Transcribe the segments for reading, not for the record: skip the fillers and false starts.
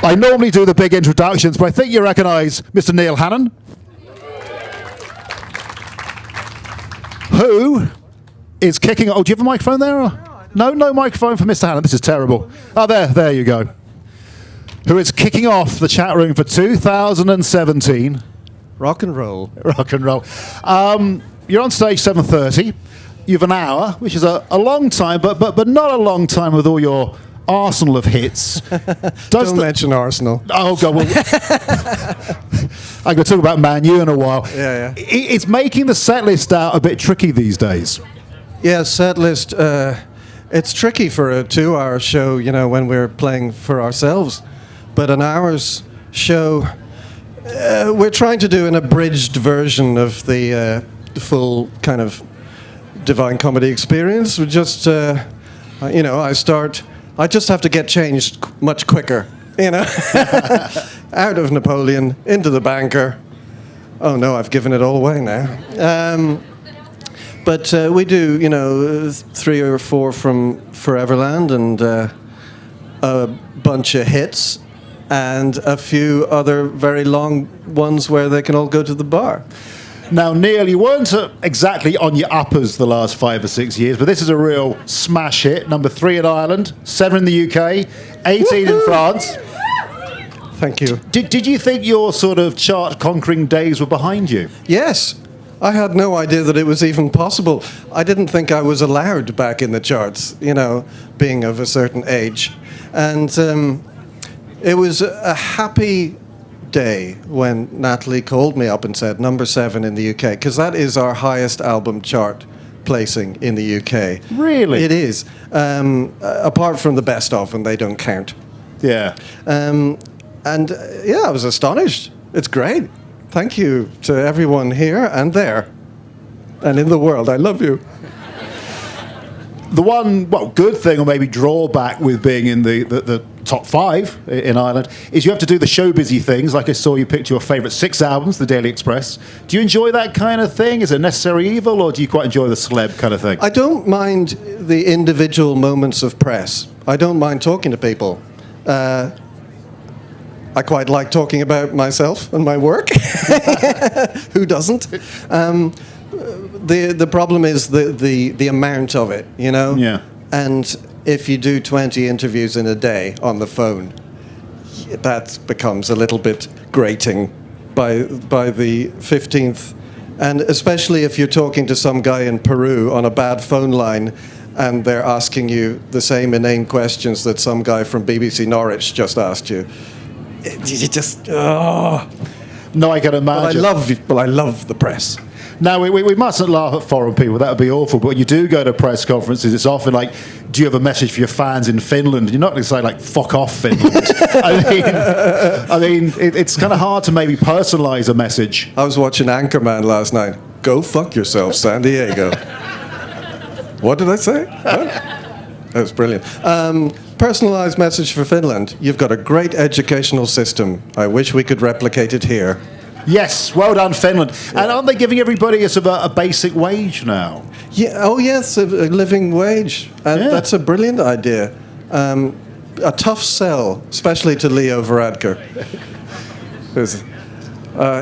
I normally do the big introductions, but I think you recognise Mr. Neil Hannon, who is kicking... Oh, do you have a microphone there? Or? No microphone for Mr. Hannon. This is terrible. Oh, there you go. Who is kicking off the chat room for 2017. Rock and roll. Rock and roll. You're on stage 7:30. You've an hour, which is a long time, but not a long time with all your arsenal of hits. Don't mention Arsenal. Oh, God. Well, I'm going to talk about Man U in a while. Yeah. It's making the set list out a bit tricky these days. Yeah, set list. It's tricky for a 2-hour show, when we're playing for ourselves. But an hour's show, we're trying to do an abridged version of the full kind of Divine Comedy experience. We just, I just have to get changed much quicker, Out of Napoleon, into the banker. Oh no, I've given it all away now. But we do, 3 or 4 from Foreverland and a bunch of hits and a few other very long ones where they can all go to the bar. Now, Neil, you weren't exactly on your uppers the last 5 or 6 years, but this is a real smash hit. Number 3 in Ireland, 7 in the UK, 18 in France. Thank you. Did you think your sort of chart-conquering days were behind you? Yes. I had no idea that it was even possible. I didn't think I was allowed back in the charts, being of a certain age. And it was a happy day when Natalie called me up and said, number 7 in the UK, because that is our highest album chart placing in the UK. Really? It is. Apart from the best of, and they don't count. Yeah. I was astonished. It's great. Thank you to everyone here and there and in the world. I love you. The one, good thing or maybe drawback with being in the top 5 in Ireland is you have to do the show busy things. Like I saw you picked your favourite 6 albums, the Daily Express. Do you enjoy that kind of thing? Is it necessary evil, or do you quite enjoy the celeb kind of thing? I don't mind the individual moments of press. I don't mind talking to people. I quite like talking about myself and my work. Who doesn't? The problem is the amount of it, Yeah. And if you do 20 interviews in a day on the phone, that becomes a little bit grating by the 15th. And especially if you're talking to some guy in Peru on a bad phone line and they're asking you the same inane questions that some guy from BBC Norwich just asked you. You just, No, I can imagine. But I love the press. Now, we mustn't laugh at foreign people. That would be awful. But when you do go to press conferences, it's often like, do you have a message for your fans in Finland? You're not going to say, like, fuck off, Finland. I mean, it's kind of hard to maybe personalise a message. I was watching Anchorman last night. Go fuck yourself, San Diego. What did I say? That was brilliant. Personalised message for Finland. You've got a great educational system. I wish we could replicate it here. Yes, well done, Finland. Yeah. And aren't they giving everybody a basic wage now? Yeah. Oh, yes, a living wage. And that's a brilliant idea. A tough sell, especially to Leo Varadkar.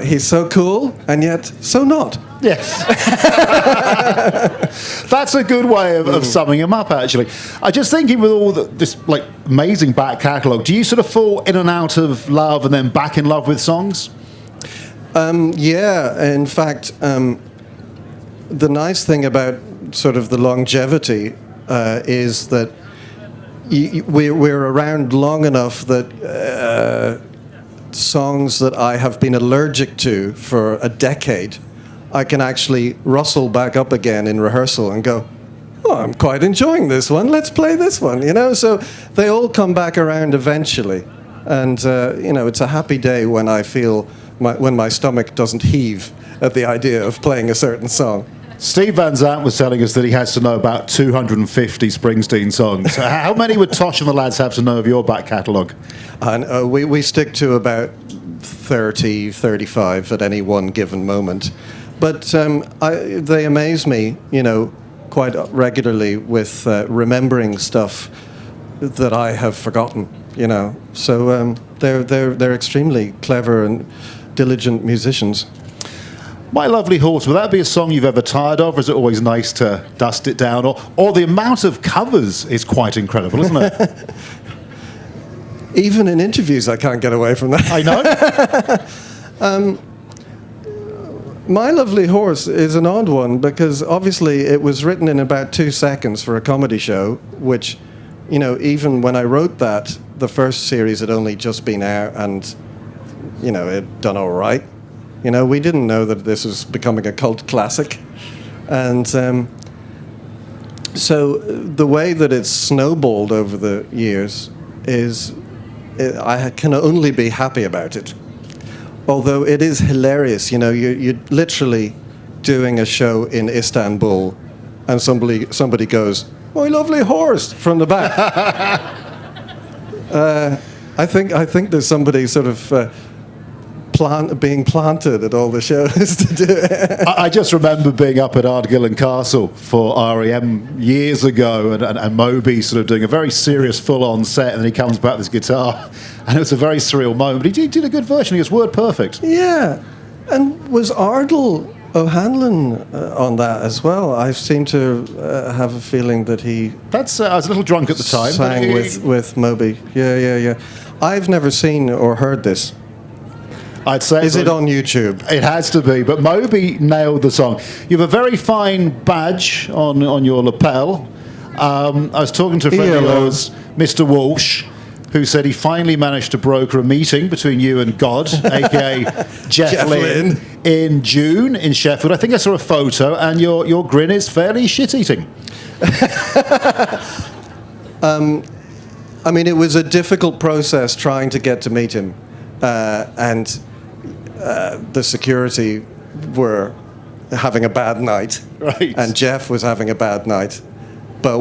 He's so cool, and yet so not. Yes. That's a good way of summing him up, actually. I'm just thinking with all this amazing back catalogue, do you sort of fall in and out of love and then back in love with songs? Yeah, in fact, the nice thing about sort of the longevity is that we're around long enough that songs that I have been allergic to for a decade, I can actually rustle back up again in rehearsal and go, oh, I'm quite enjoying this one. Let's play this one, So they all come back around eventually. And, it's a happy day when I feel when my stomach doesn't heave at the idea of playing a certain song. Steve Van Zandt was telling us that he has to know about 250 Springsteen songs. How many would Tosh and the lads have to know of your back catalogue? And we stick to about 30, 35 at any one given moment. But they amaze me, quite regularly with remembering stuff that I have forgotten, So they're extremely clever and diligent musicians. My Lovely Horse, would that be a song you've ever tired of, or is it always nice to dust it down? Or the amount of covers is quite incredible, isn't it? Even in interviews, I can't get away from that. I know. My Lovely Horse is an odd one because obviously it was written in about 2 seconds for a comedy show, which, you know, even when I wrote that, the first series had only just been out and, you know, it had done all right. You know, we didn't know that this was becoming a cult classic. And so the way that it's snowballed over the years is, I can only be happy about it. Although it is hilarious, you know, you're literally doing a show in Istanbul and somebody goes, "My Lovely Horse," from the back. I think there's somebody sort of being planted at all the shows to do it. I just remember being up at Ardgillen Castle for REM years ago, and Moby sort of doing a very serious full-on set, and then he comes back with his guitar, and it was a very surreal moment. But he did a good version. He was word perfect. Yeah, and was Ardal O'Hanlon on that as well? I seem to have a feeling that he... I was a little drunk at the time. Sang with Moby. Yeah. I've never seen or heard this. I'd say. Is it on YouTube? It has to be, but Moby nailed the song. You have a very fine badge on your lapel. I was talking to a friend of yours, Mr. Walsh, who said he finally managed to broker a meeting between you and God, aka Jeff Lynne, in June in Sheffield. I think I saw a photo, and your grin is fairly shit-eating. I mean, it was a difficult process trying to get to meet him, and the security were having a bad night, right? And Jeff was having a bad night, but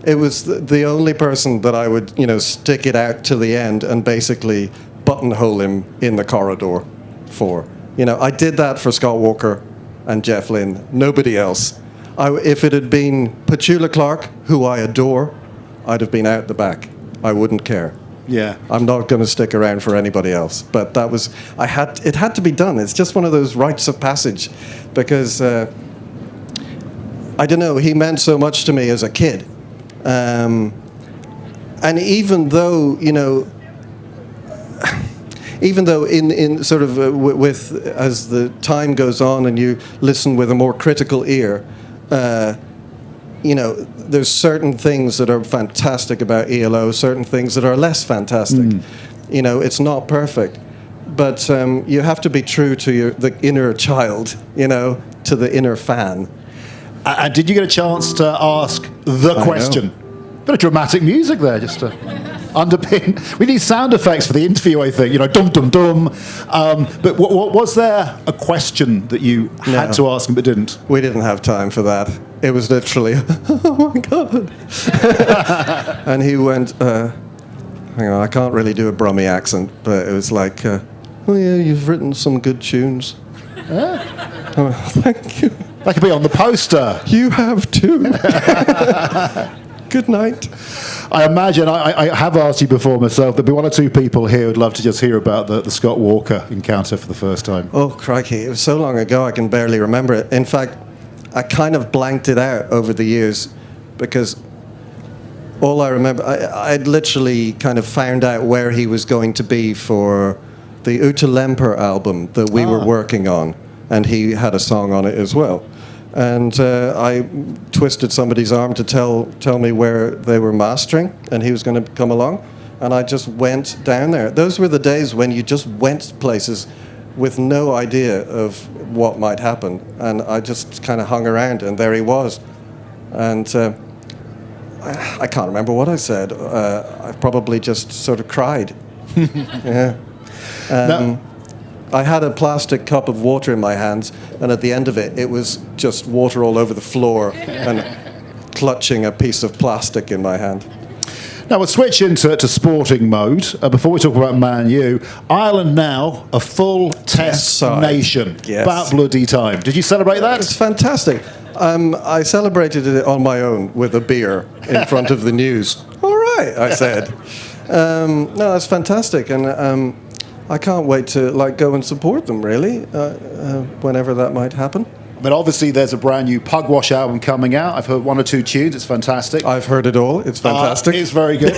it was the only person that I would, you know, stick it out to the end and basically buttonhole him in the corridor for. You know, I did that for Scott Walker and Jeff Lynne, nobody else. If it had been Petula Clark, who I adore, I'd have been out the back. I wouldn't care. Yeah, I'm not going to stick around for anybody else. But it had to be done. It's just one of those rites of passage, because I don't know. He meant so much to me as a kid, and even though, you know, even though in sort of with as the time goes on and you listen with a more critical ear, you know, there's certain things that are fantastic about ELO, certain things that are less fantastic. You know, it's not perfect, but you have to be true to the inner child, you know, to the inner fan. And did you get a chance to ask the question? Bit of dramatic music there, just to underpin. We need sound effects for the interview, I think. You know, dum dum dum. But was there a question that you had to ask him but didn't? We didn't have time for that. It was literally, oh my God. And he went, hang on, I can't really do a Brummie accent, but it was like, oh yeah, you've written some good tunes. Oh, thank you. That could be on the poster. You have too. Good night. I imagine, I have asked you before myself, there'll be one or two people here who'd love to just hear about the Scott Walker encounter for the first time. Oh, crikey. It was so long ago I can barely remember it. In fact, I kind of blanked it out over the years because all I remember, I'd literally kind of found out where he was going to be for the Uta Lemper album that we were working on, and he had a song on it as well. And I twisted somebody's arm to tell me where they were mastering, and he was going to come along, and I just went down there. Those were the days when you just went places with no idea of what might happen, and I just kind of hung around, and there he was. And I can't remember what I said. I probably just sort of cried. Yeah. I had a plastic cup of water in my hands, and at the end of it, it was just water all over the floor and clutching a piece of plastic in my hand. Now we'll switch into sporting mode. Before we talk about Man U, Ireland now a full test nation. Yes. About bloody time. Did you celebrate that? It's fantastic. I celebrated it on my own with a beer in front of the news. All right, I said. No, that's fantastic, and I can't wait to go and support them. Really, whenever that might happen. I mean, obviously, there's a brand new Pugwash album coming out. I've heard one or two tunes. It's fantastic. I've heard it all. It's fantastic. It's very good.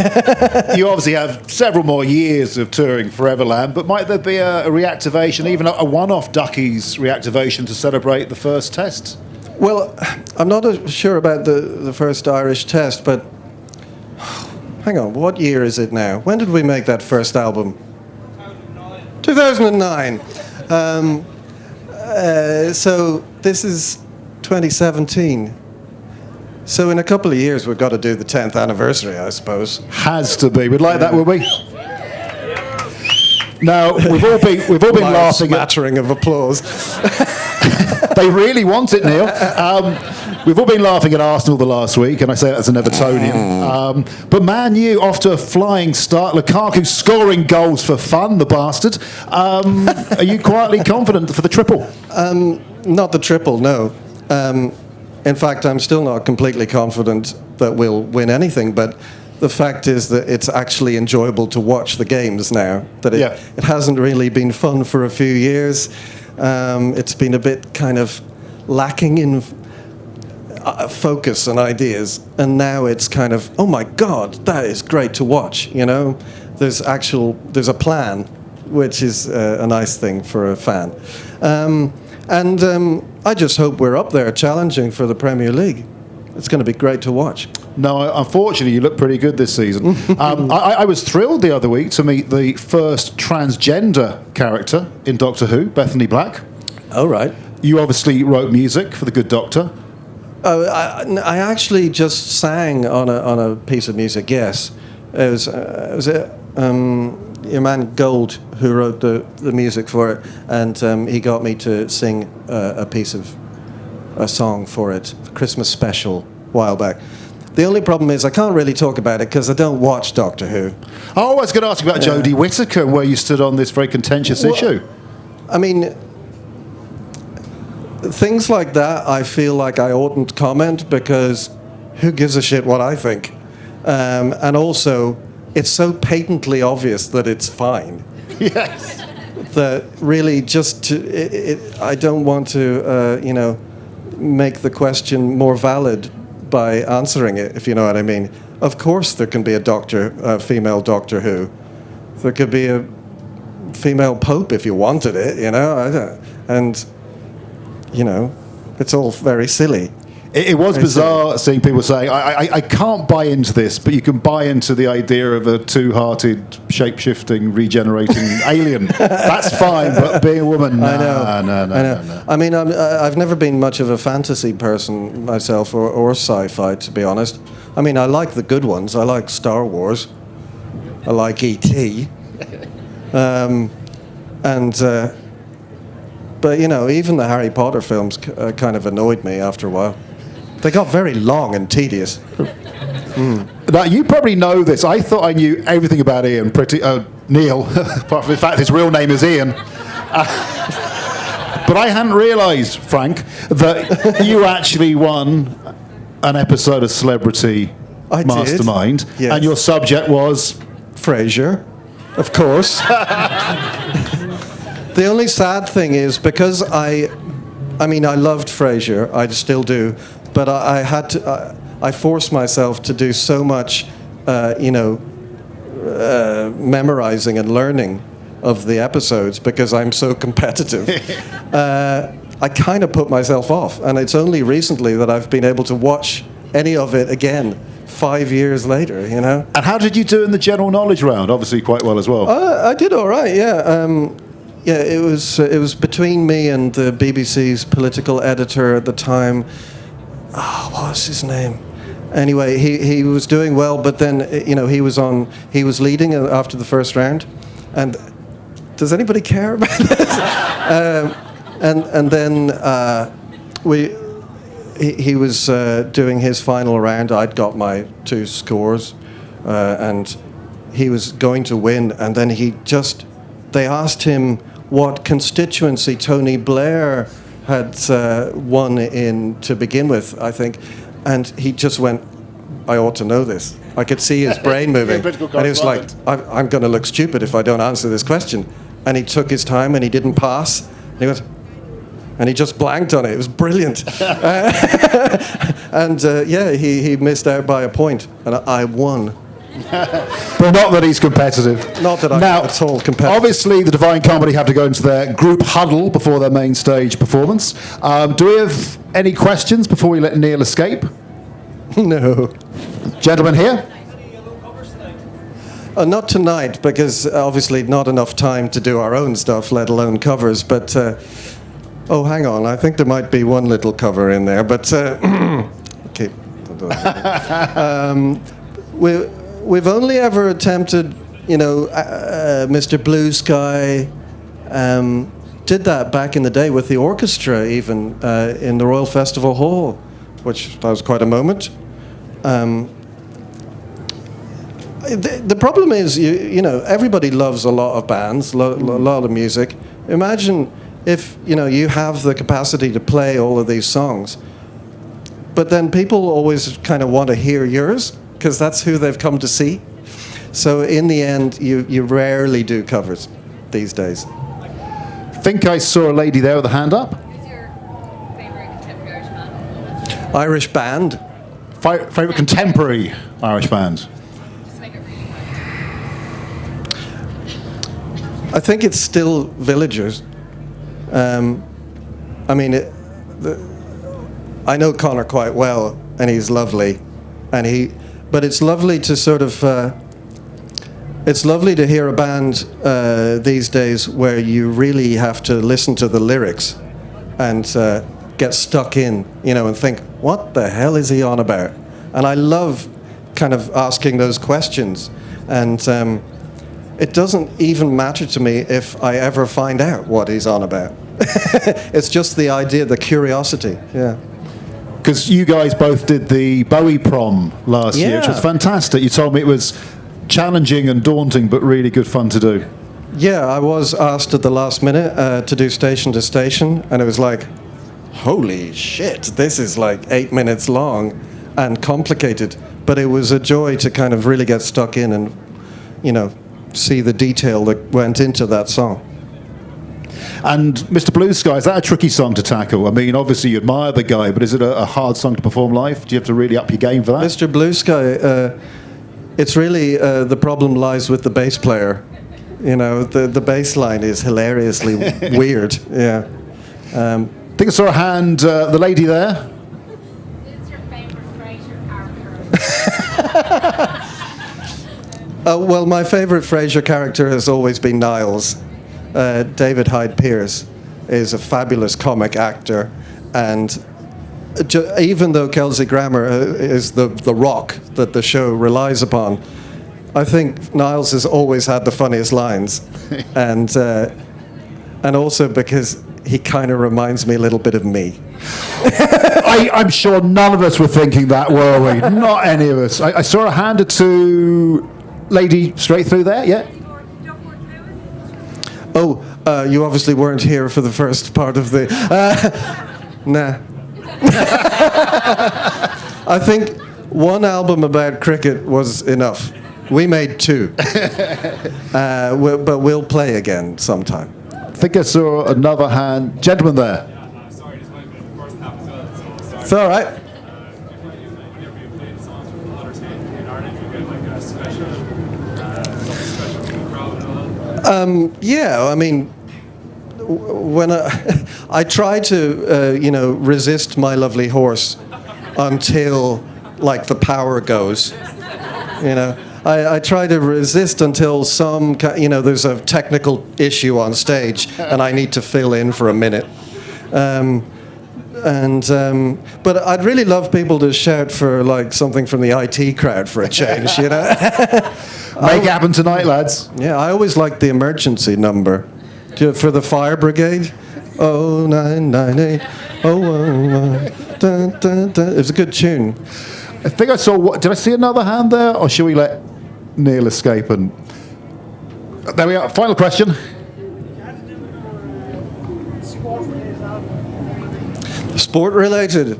You obviously have several more years of touring for Everland, but might there be a reactivation, even a one-off Duckies reactivation to celebrate the first test? Well, I'm not sure about the first Irish test, but hang on, what year is it now? When did we make that first album? 2009. 2009. So this is 2017. So in a couple of years, we've got to do the 10th anniversary, I suppose. Has to be. We'd like that, would we? Now, we've all been laughing. Smattering of applause. They really want it, Neil. We've all been laughing at Arsenal the last week, and I say that as an Evertonian. But Man U off to a flying start. Lukaku scoring goals for fun, the bastard. Are you quietly confident for the triple? Not the triple, no. In fact, I'm still not completely confident that we'll win anything, but the fact is that it's actually enjoyable to watch the games now. That it hasn't really been fun for a few years. It's been a bit kind of lacking in focus and ideas, and now it's kind of, oh my God, that is great to watch. You know, there's a plan, which is a nice thing for a fan. And I just hope we're up there challenging for the Premier League. It's going to be great to watch. No, unfortunately, you look pretty good this season. I was thrilled the other week to meet the first transgender character in Doctor Who, Bethany Black. Oh, right. You obviously wrote music for The Good Doctor. Oh, I actually just sang on a piece of music. Yes, it was your man Gold who wrote the music for it, and he got me to sing a song for it, Christmas special, a while back. The only problem is I can't really talk about it because I don't watch Doctor Who. Oh, I was going to ask you about Jodie Whittaker and where you stood on this very contentious issue. I mean, things like that, I feel like I oughtn't comment because who gives a shit what I think? And also, it's so patently obvious that it's fine. Yes. That really I don't want to, make the question more valid by answering it, if you know what I mean. Of course there can be a female Doctor Who. There could be a female Pope if you wanted it, it's all very silly. It was bizarre seeing people saying, I can't buy into this, but you can buy into the idea of a two-hearted, shape-shifting, regenerating alien. That's fine, but being a woman, no. I know. I mean, I've never been much of a fantasy person myself, or sci-fi, to be honest. I mean, I like the good ones. I like Star Wars. I like E.T. But, even the Harry Potter films kind of annoyed me after a while. They got very long and tedious. Now, you probably know this. I thought I knew everything about Ian, Neil, apart from the fact his real name is Ian. But I hadn't realised, Frank, that you actually won an episode of Celebrity Mastermind. Yes. And your subject was? Frasier, of course. The only sad thing is, because I loved Frasier, I still do, but I had to, I forced myself to do so much, memorizing and learning of the episodes because I'm so competitive. I kind of put myself off, and it's only recently that I've been able to watch any of it again 5 years later, And how did you do in the general knowledge round? Obviously quite well as well. I did all right, yeah. Yeah, it was between me and the BBC's political editor at the time. Oh, what was his name? Anyway, he was doing well, but then he was leading after the first round. And does anybody care about this? And then he was doing his final round. I'd got my 2 scores, and he was going to win. And then they asked him what constituency Tony Blair had won in to begin with, I think. And he just went, I ought to know this. I could see his brain moving. And he was like, I'm going to look stupid if I don't answer this question. And he took his time and he didn't pass. And he went, and he just blanked on it. It was brilliant. And he missed out by a point, and I won. But not that he's competitive. Not that I'm at all competitive. Obviously, the Divine Comedy have to go into their group huddle before their main stage performance. Do we have any questions before we let Neil escape? No. Gentlemen here? Not tonight, because obviously not enough time to do our own stuff, let alone covers. But, hang on. I think there might be one little cover in there. But, okay. We've only ever attempted, Mr. Blue Sky, did that back in the day with the orchestra, even in the Royal Festival Hall, which that was quite a moment. The problem is, everybody loves a lot of bands, a lot of music. Imagine if, you have the capacity to play all of these songs, but then people always kind of want to hear yours, because that's who they've come to see. So in the end, you rarely do covers these days. I think I saw a lady there with a hand up. Who's your favourite contemporary band? Irish band. Favourite contemporary Irish band? Just make it really hard. I think it's still Villagers. I know Connor quite well, and he's lovely, but it's lovely to sort of. It's lovely to hear a band these days where you really have to listen to the lyrics and get stuck in, and think, what the hell is he on about? And I love kind of asking those questions. And it doesn't even matter to me if I ever find out what he's on about. It's just the idea, the curiosity, yeah. Because you guys both did the Bowie prom last year, which was fantastic. You told me it was challenging and daunting, but really good fun to do. Yeah, I was asked at the last minute to do Station to Station, and it was like, holy shit, this is like 8 minutes long and complicated. But it was a joy to kind of really get stuck in and, see the detail that went into that song. And Mr. Blue Sky, is that a tricky song to tackle? I mean, obviously you admire the guy, but is it a hard song to perform live? Do you have to really up your game for that? Mr. Blue Sky, it's really, the problem lies with the bass player. The bass line is hilariously weird, yeah. I think I saw a hand, the lady there. Who's your favourite Frasier character? Well, my favourite Frasier character has always been Niles. David Hyde Pierce is a fabulous comic actor, and even though Kelsey Grammer is the rock that the show relies upon, I think Niles has always had the funniest lines, and also because he kind of reminds me a little bit of me. I'm sure none of us were thinking that, were we? Not any of us. I saw a hand or two, lady straight through there, yeah? Oh, you obviously weren't here for the first part of the... Nah. I think one album about cricket was enough. We made 2. But we'll play again sometime. I think I saw another hand. Gentleman there. Sorry, just went with the first half as well. So It's all right. whenever you play the songs from other states in Ireland, you get like a special, something special for the crowd and all. Yeah, I mean, when I try to, resist my lovely horse until, like, the power goes, I try to resist until there's a technical issue on stage and I need to fill in for a minute. But I'd really love people to shout for, like, something from the IT crowd for a change, Make it happen tonight, lads. Yeah, I always liked the emergency number. For the fire brigade. 0998 011 dun, dun, dun. It was a good tune. I think I saw. Did I see another hand there, or should we let Neil escape? And there we are. Final question. Sport related.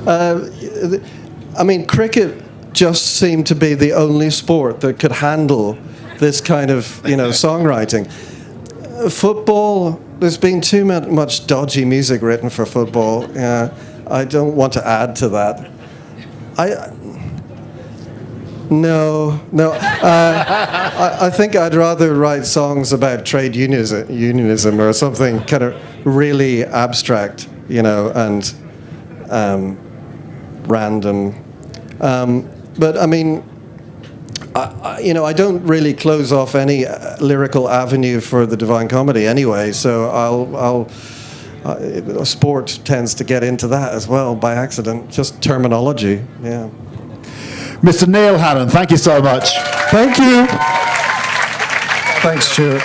I mean, cricket just seemed to be the only sport that could handle this kind of, songwriting. Football, there's been too much dodgy music written for football. I don't want to add to that. No. I think I'd rather write songs about trade unionism or something kind of really abstract, and random. But I mean, I don't really close off any lyrical avenue for the Divine Comedy anyway. So sport tends to get into that as well by accident, just terminology. Yeah. Mr. Neil Hannon, thank you so much. Thank you. Thanks, Stuart.